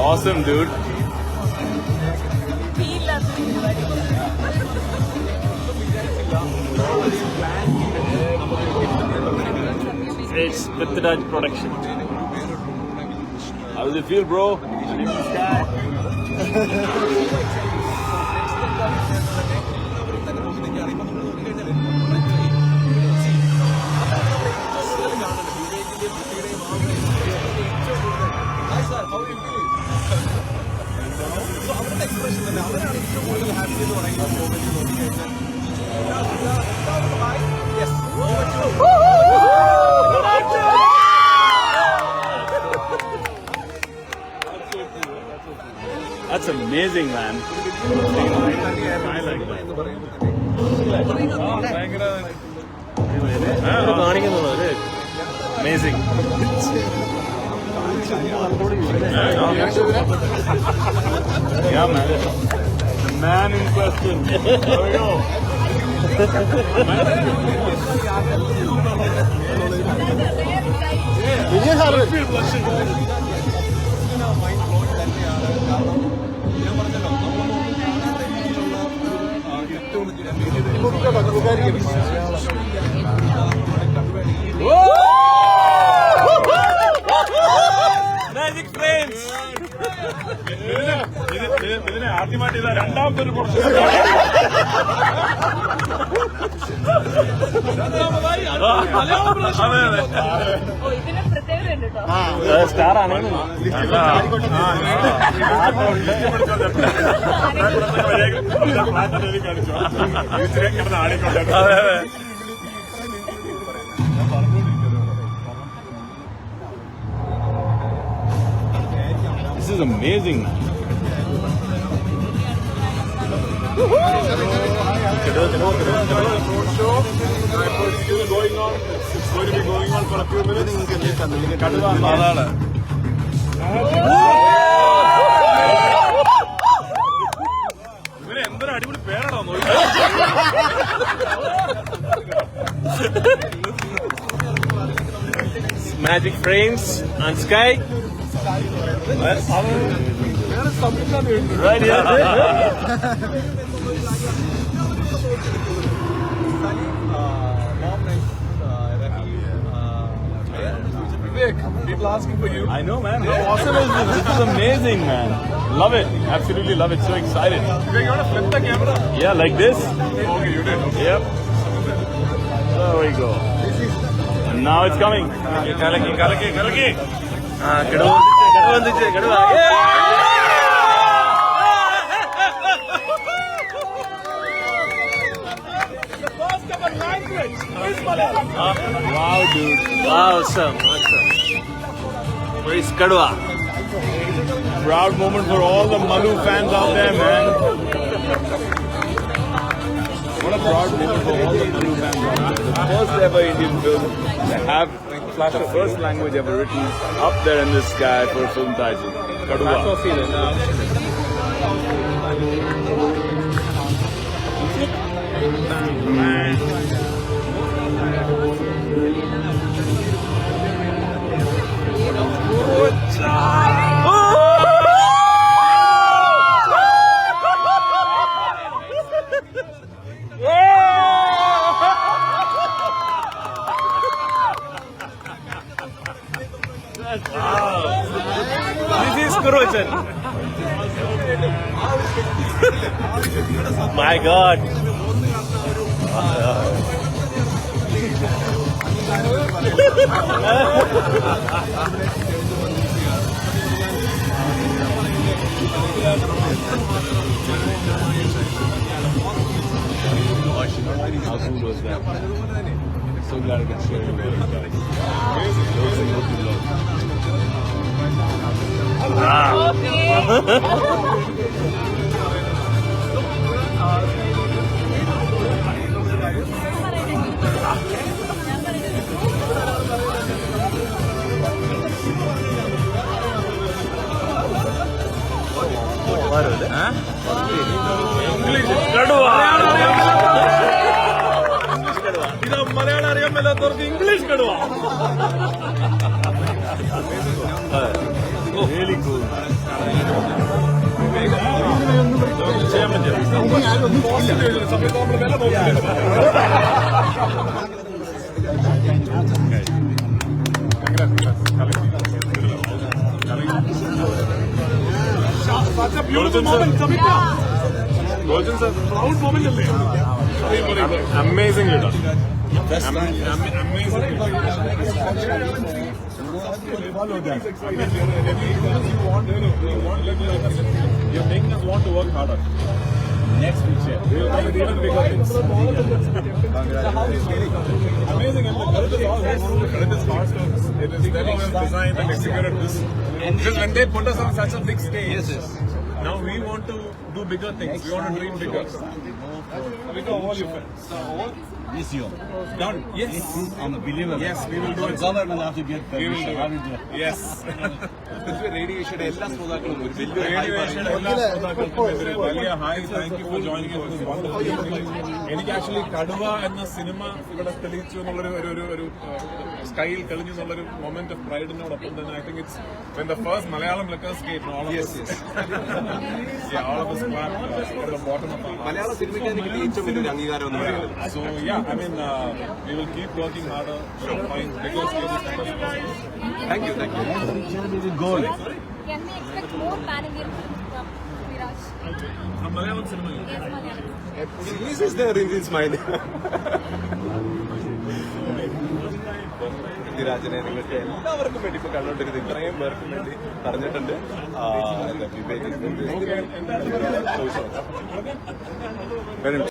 awesome, dude. It's prithviraj production. How does it feel, bro? That's amazing, man. I like that. Amazing. Yeah, man. The man in question. There we go. Magic frames. ആദ്യമായിട്ട് ഇതാ രണ്ടാമത്തെ ഒരു star ആണ് This is amazing, man. It's going to be going on for a few minutes. Kaduva. എന്തൊരു അടിപൊളി പേരാണോ Magic frames on Sky. Right here. People asking for you. I know, man. How awesome is this? This is amazing, man. Love it. Absolutely love it. So excited. You want to flip the camera? Yeah, like this. Okay, you did. Okay. Yep. There we go. And now it's coming. Kalaki. Kaduva. Wow, dude. Awesome. Where is Kaduva? Proud moment for all the Malu fans out there, man. What a proud moment for all the Malu fans out there. The first ever Indian film to have the first language ever written up there in the sky for a film title. Kaduva. That's what feeling. Man. This is Kurojan. My God. How cool was that? So glad I can share it with you guys. English Kaduva. Really cool. സമയത്ത് നമ്മൾ വില നോക്കില്ല. Such a beautiful moment, Samita. Golden sir. Proud moment അല്ലേ? Amazing leader. Amazing. Follow that. You're making us want to work harder. Next picture. We will make even bigger things. Amazing. And the credit is all his. The credit is hard. It is very well designed and executed this. Because when they put us on such a big stage, now we want to do bigger things. We want to dream bigger. We know all your friends. This year. Done. Yes. I'm a believer. Yes, we will do it. Government have to get We will permission. do How it. will do it? Yes. റേഡിയേഷയുടെ എല്ലാ ശ്രോതാക്കളും ഒരു വലിയ റേഡിയേഷയുടെ എല്ലാ ശ്രോതാക്കൾക്കും എതിരെ വലിയ hi, thank you for joining in this wonderful evening. എനിക്ക് actually കടുവ എന്ന സിനിമ ഇവിടെ തെളിയിച്ചു എന്നുള്ളൊരു ഒരു സ്റ്റൈൽ തെളിഞ്ഞു എന്നുള്ളൊരു മൊമെന്റ് ഓഫ് പ്രൈഡിനോടൊപ്പം തന്നെ I think it's when the first Malayalam lecturers came all of us all of us clap at the bottom of our hearts. മലയാള സിനിമയ്ക്ക് തന്നെ കിട്ടിയ ഏറ്റവും വലിയൊരു അംഗീകാരം എന്ന് പറയുന്നത്. So yeah, I mean we will keep working harder to find bigger stages. Thank you. Goal. Can we expect more pan-Indian films from Viraj? From Malayalam cinema. Yes, Malayalam. This is there in his mind. പൃഥ്വിരാജിനെ നിങ്ങൾക്ക് എല്ലാവർക്കും വേണ്ടി ഇപ്പൊ കണ്ടോണ്ടിരുന്നത് ഇത്രയും പേർക്കും വേണ്ടി പറഞ്ഞിട്ടുണ്ട്. വിവേക്